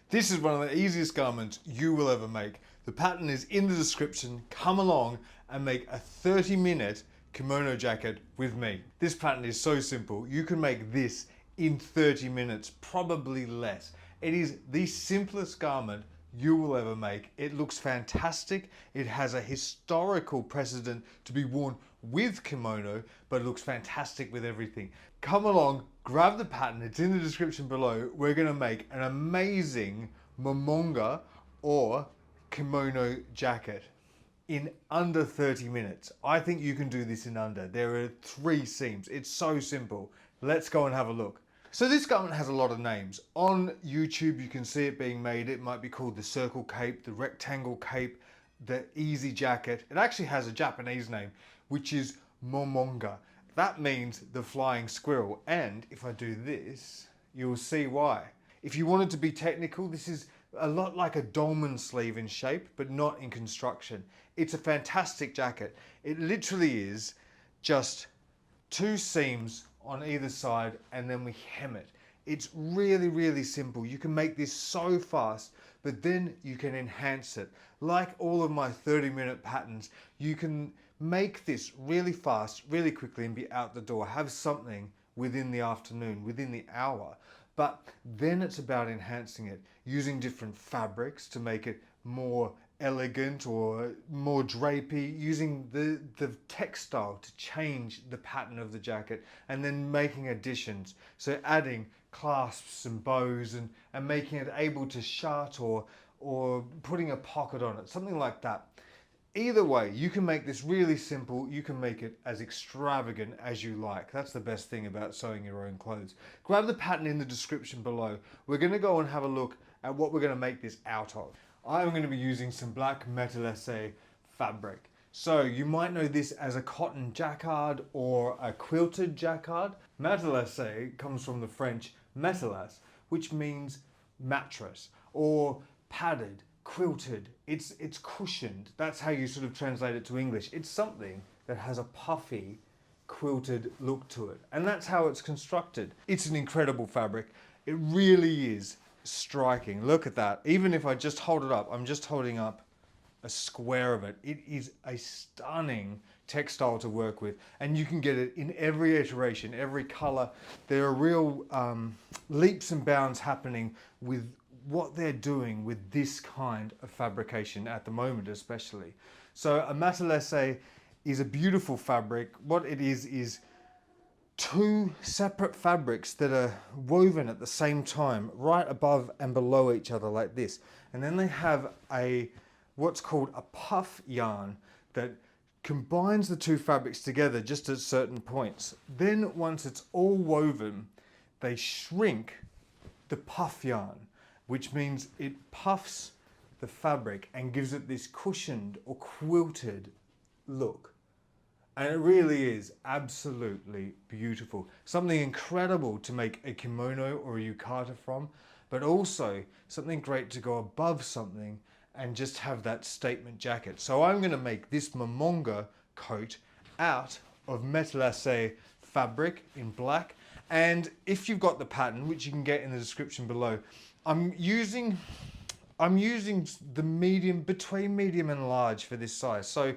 This is one of the easiest garments you will ever make. The pattern is in the description. Come along and make a 30-minute kimono jacket with me. This pattern is so simple. You can make this in 30 minutes, probably less. It is the simplest garment you will ever make. It looks fantastic. It has a historical precedent to be worn with kimono, but it looks fantastic with everything. Come along, grab the pattern. It's in the description below. We're going to make an amazing Momonga or kimono jacket in under 30 minutes. I think you can do this in under. There are 3 seams. It's so simple. Let's go and have a look. So this garment has a lot of names. On YouTube you can see it being made. It might be called the circle cape, the rectangle cape, the easy jacket. It actually has a Japanese name, which is Momonga. That means the flying squirrel. And if I do this, you'll see why. If you wanted to be technical, this is a lot like a dolman sleeve in shape, but not in construction. It's a fantastic jacket. It literally is just 2 seams on either side and then we hem it. It's really, really simple. You can make this so fast, but then you can enhance it. Like all of my 30-minute patterns, you can make this really fast, really quickly and be out the door. Have something within the afternoon, within the hour. But then it's about enhancing it, using different fabrics to make it more elegant or more drapey, using the textile to change the pattern of the jacket, and then making additions. So adding clasps and bows and making it able to shut or putting a pocket on it, something like that. Either way, you can make this really simple. You can make it as extravagant as you like. That's the best thing about sewing your own clothes. Grab the pattern in the description below. We're going to go and have a look at what we're going to make this out of. I'm going to be using some black matelasse fabric. So you might know this as a cotton jacquard or a quilted jacquard. Matelasse comes from the French matelasse, which means mattress or padded, quilted. It's cushioned. That's how you sort of translate it to English. It's something that has a puffy quilted look to it, and that's how it's constructed. It's an incredible fabric. It really is striking. Look at that. Even if I just hold it up, I'm just holding up a square of it. It is a stunning textile to work with, and you can get it in every iteration, every color. There are real leaps and bounds happening with what they're doing with this kind of fabrication at the moment, especially. So a matelasse is a beautiful fabric. What it is 2 separate fabrics that are woven at the same time, right above and below each other like this. And then they have what's called a puff yarn that combines the 2 fabrics together just at certain points. Then once it's all woven, they shrink the puff yarn, which means it puffs the fabric and gives it this cushioned or quilted look. And it really is absolutely beautiful. Something incredible to make a kimono or a yukata from, but also something great to go above something and just have that statement jacket. So I'm going to make this Momonga coat out of matelasse fabric in black. And if you've got the pattern, which you can get in the description below, I'm using the medium, between medium and large for this size. So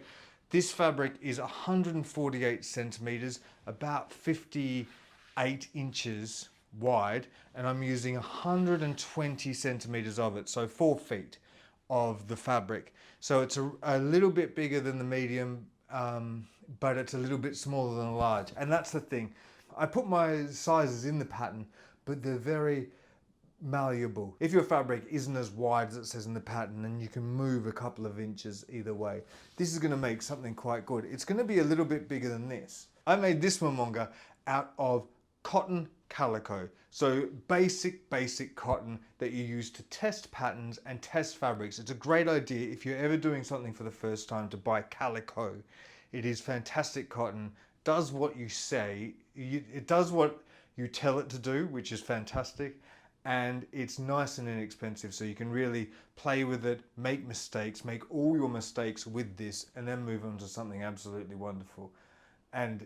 this fabric is 148 centimeters, about 58 inches wide, and I'm using 120 centimeters of it, so 4 feet of the fabric. So it's a little bit bigger than the medium, but it's a little bit smaller than the large. And that's the thing. I put my sizes in the pattern, but they're very malleable. If your fabric isn't as wide as it says in the pattern, then you can move a couple of inches either way. This is going to make something quite good. It's going to be a little bit bigger than this. I made this Momonga out of cotton calico. So basic cotton that you use to test patterns and test fabrics. It's a great idea if you're ever doing something for the first time to buy calico. It is fantastic cotton, does what you say, it does what you tell it to do, which is fantastic. And it's nice and inexpensive, so you can really play with it, make mistakes, make all your mistakes with this, and then move on to something absolutely wonderful and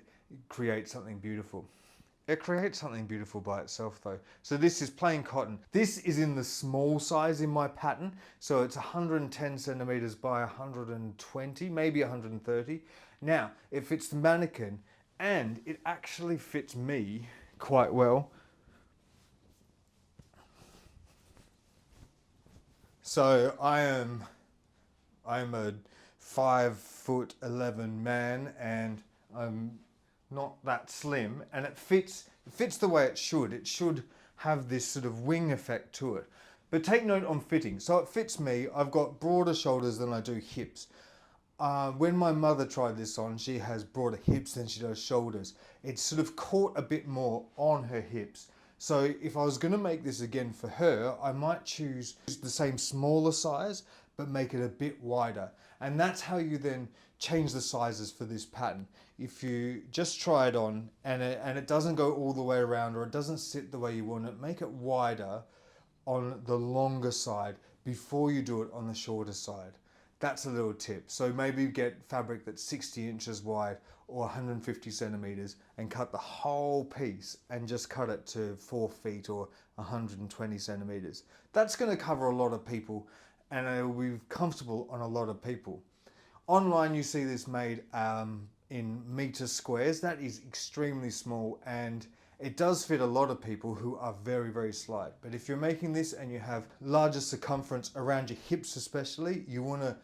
create something beautiful. It creates something beautiful by itself though. So this is plain cotton. This is in the small size in my pattern. So it's 110 centimeters by 120, maybe 130. Now, it fits the mannequin and it actually fits me quite well. So I'm a 5'11" man and I'm not that slim, and it fits the way it should. It should have this sort of wing effect to it. But take note on fitting. So it fits me. I've got broader shoulders than I do hips. When my mother tried this on, she has broader hips than she does shoulders. It's sort of caught a bit more on her hips. So if I was going to make this again for her, I might choose the same smaller size, but make it a bit wider. And that's how you then change the sizes for this pattern. If you just try it on and it doesn't go all the way around, or it doesn't sit the way you want it, make it wider on the longer side before you do it on the shorter side. That's a little tip. So maybe get fabric that's 60 inches wide or 150 centimeters and cut the whole piece and just cut it to 4 feet or 120 centimeters. That's going to cover a lot of people and it will be comfortable on a lot of people. Online you see this made in meter squares. That is extremely small and it does fit a lot of people who are very, very slight. But if you're making this and you have larger circumference around your hips especially, you want to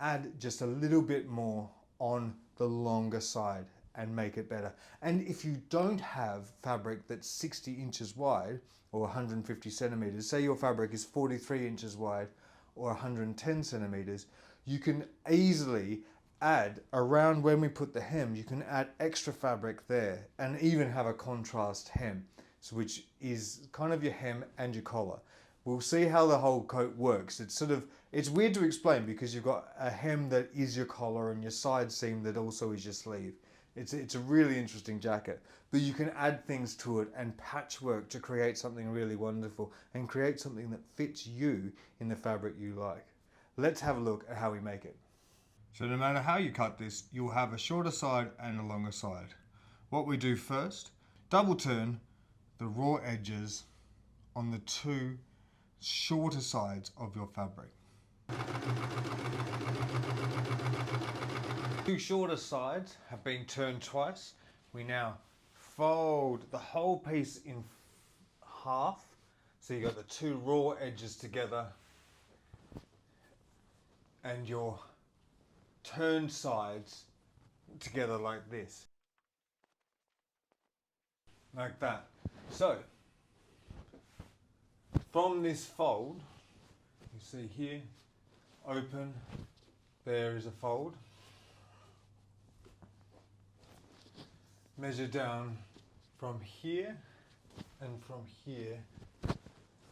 add just a little bit more on the longer side and make it better. And if you don't have fabric that's 60 inches wide or 150 centimeters, say your fabric is 43 inches wide or 110 centimeters, you can easily add around when we put the hem, you can add extra fabric there and even have a contrast hem, so which is kind of your hem and your collar. We'll see how the whole coat works. It's weird to explain because you've got a hem that is your collar and your side seam that also is your sleeve. It's a really interesting jacket, but you can add things to it and patchwork to create something really wonderful and create something that fits you in the fabric you like. Let's have a look at how we make it. So no matter how you cut this, you'll have a shorter side and a longer side. What we do first, double turn the raw edges on the two shorter sides of your fabric. Two shorter sides have been turned twice. We now fold the whole piece in half. So you got the two raw edges together and your turned sides together like this. Like that. So, from this fold, you see here, open, there is a fold. Measure down from here and from here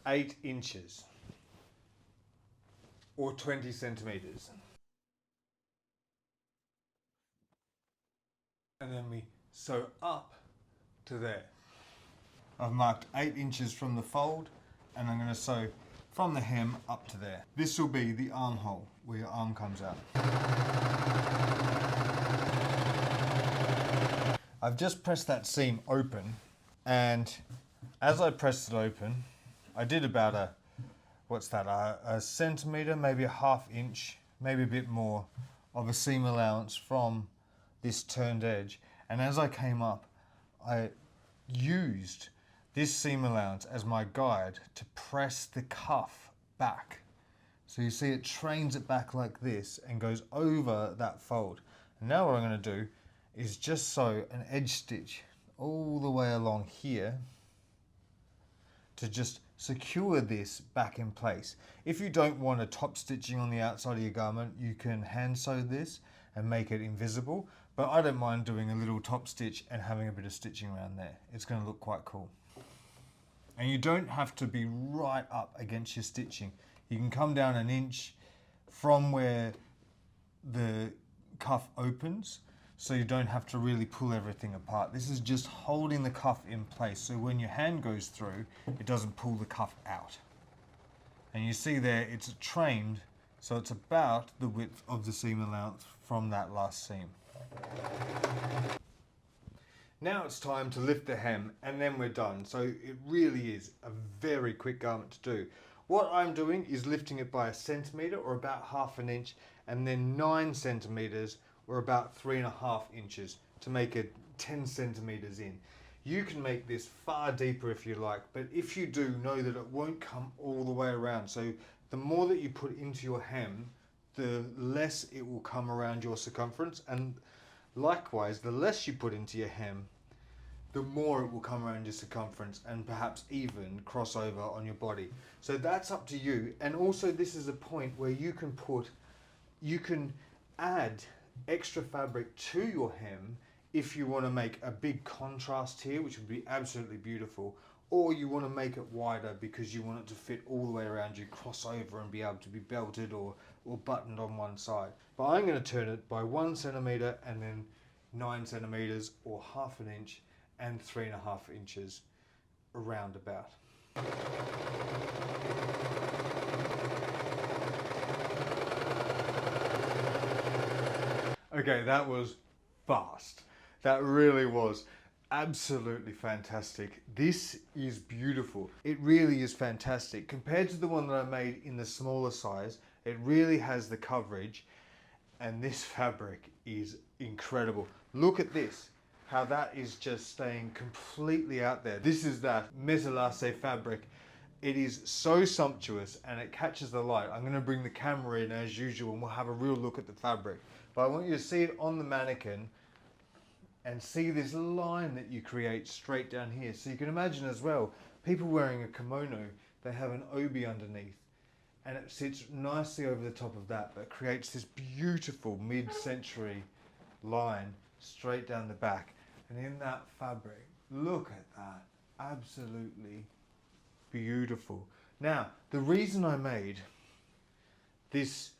8 inches or 20 centimeters. And then we sew up to there. I've marked 8 inches from the fold and I'm going to sew from the hem up to there. This will be the armhole where your arm comes out. I've just pressed that seam open, and as I pressed it open, I did about a centimetre, maybe a ½ inch, maybe a bit more of a seam allowance from this turned edge. And as I came up, I used this seam allowance as my guide to press the cuff back. So you see it trains it back like this and goes over that fold. And now what I'm going to do is just sew an edge stitch all the way along here to just secure this back in place. If you don't want a top stitching on the outside of your garment, you can hand sew this and make it invisible, but I don't mind doing a little top stitch and having a bit of stitching around there. It's going to look quite cool. And you don't have to be right up against your stitching. You can come down 1 inch from where the cuff opens, so you don't have to really pull everything apart. This is just holding the cuff in place, so when your hand goes through, it doesn't pull the cuff out. And you see there, it's trained, so it's about the width of the seam allowance from that last seam. Now it's time to lift the hem and then we're done. So it really is a very quick garment to do. What I'm doing is lifting it by 1 centimetre or about 1/2 inch, and then 9 centimetres or about 3.5 inches to make it 10 centimetres in. You can make this far deeper if you like, but if you do, know that it won't come all the way around. So the more that you put into your hem, the less it will come around your circumference, and likewise, the less you put into your hem, the more it will come around your circumference and perhaps even cross over on your body. So that's up to you. And also this is a point where you can add extra fabric to your hem if you want to make a big contrast here, which would be absolutely beautiful, or you want to make it wider because you want it to fit all the way around you, cross over and be able to be belted or buttoned on one side. But I'm going to turn it by 1 centimetre and then 9 centimetres or 1/2 inch and 3.5 inches around about. Okay, that was fast. That really was absolutely fantastic. This is beautiful. It really is fantastic. Compared to the one that I made in the smaller size, it really has the coverage, and this fabric is incredible. Look at this, how that is just staying completely out there. This is that matelasse fabric. It is so sumptuous and it catches the light. I'm going to bring the camera in as usual and we'll have a real look at the fabric. But I want you to see it on the mannequin and see this line that you create straight down here. So you can imagine as well, people wearing a kimono, they have an obi underneath and it sits nicely over the top of that, but creates this beautiful mid-century line straight down the back. And in that fabric, look at that, absolutely beautiful. Now, the reason I made this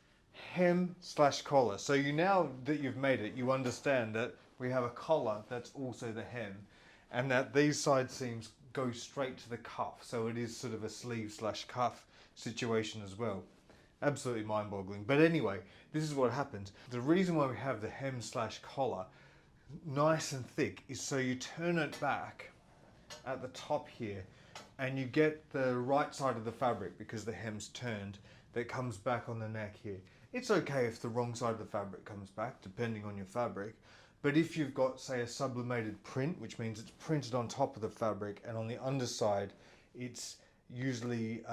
hem / collar, so you now that you've made it, you understand that we have a collar that's also the hem, and that these side seams go straight to the cuff, so it is sort of a sleeve / cuff situation as well. Absolutely mind-boggling. But anyway, this is what happens. The reason why we have the hem / collar nice and thick is so you turn it back at the top here and you get the right side of the fabric, because the hem's turned, that comes back on the neck here. It's okay if the wrong side of the fabric comes back, depending on your fabric. But if you've got, say, a sublimated print, which means it's printed on top of the fabric, and on the underside it's usually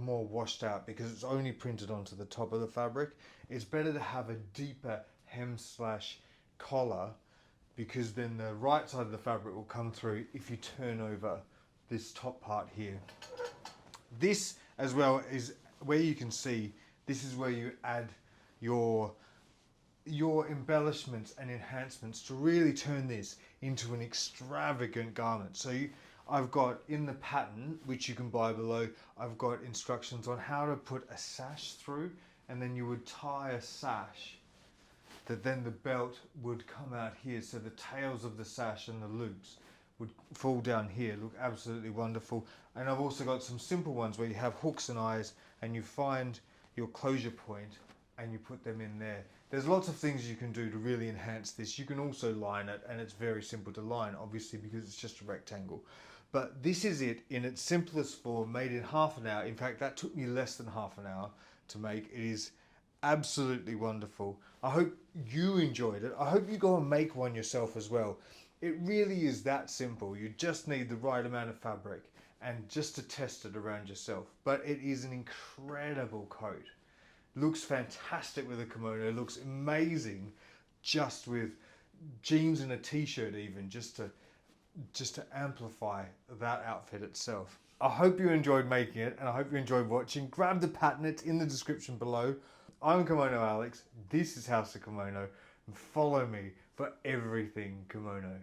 more washed out because it's only printed onto the top of the fabric, it's better to have a deeper hem / collar, because then the right side of the fabric will come through if you turn over this top part here. This as well is where you can see, this is where you add your embellishments and enhancements to really turn this into an extravagant garment. So I've got in the pattern, which you can buy below, I've got instructions on how to put a sash through, and then you would tie a sash that then the belt would come out here, so the tails of the sash and the loops would fall down here. Look absolutely wonderful. And I've also got some simple ones where you have hooks and eyes and you find your closure point and you put them in there. There's lots of things you can do to really enhance this. You can also line it, and it's very simple to line, obviously, because it's just a rectangle. But this is it in its simplest form, made in half an hour. In fact, that took me less than half an hour to make. It is absolutely wonderful. I hope you enjoyed it. I hope you go and make one yourself as well. It really is that simple. You just need the right amount of fabric and just to test it around yourself. But it is an incredible coat. Looks fantastic with a kimono. Looks amazing just with jeans and a t-shirt, even just to amplify that outfit itself. I hope you enjoyed making it, and I hope you enjoyed watching. Grab the pattern, it's in the description below. I'm Kimono Alex, this is House of Kimono, and follow me for everything kimono.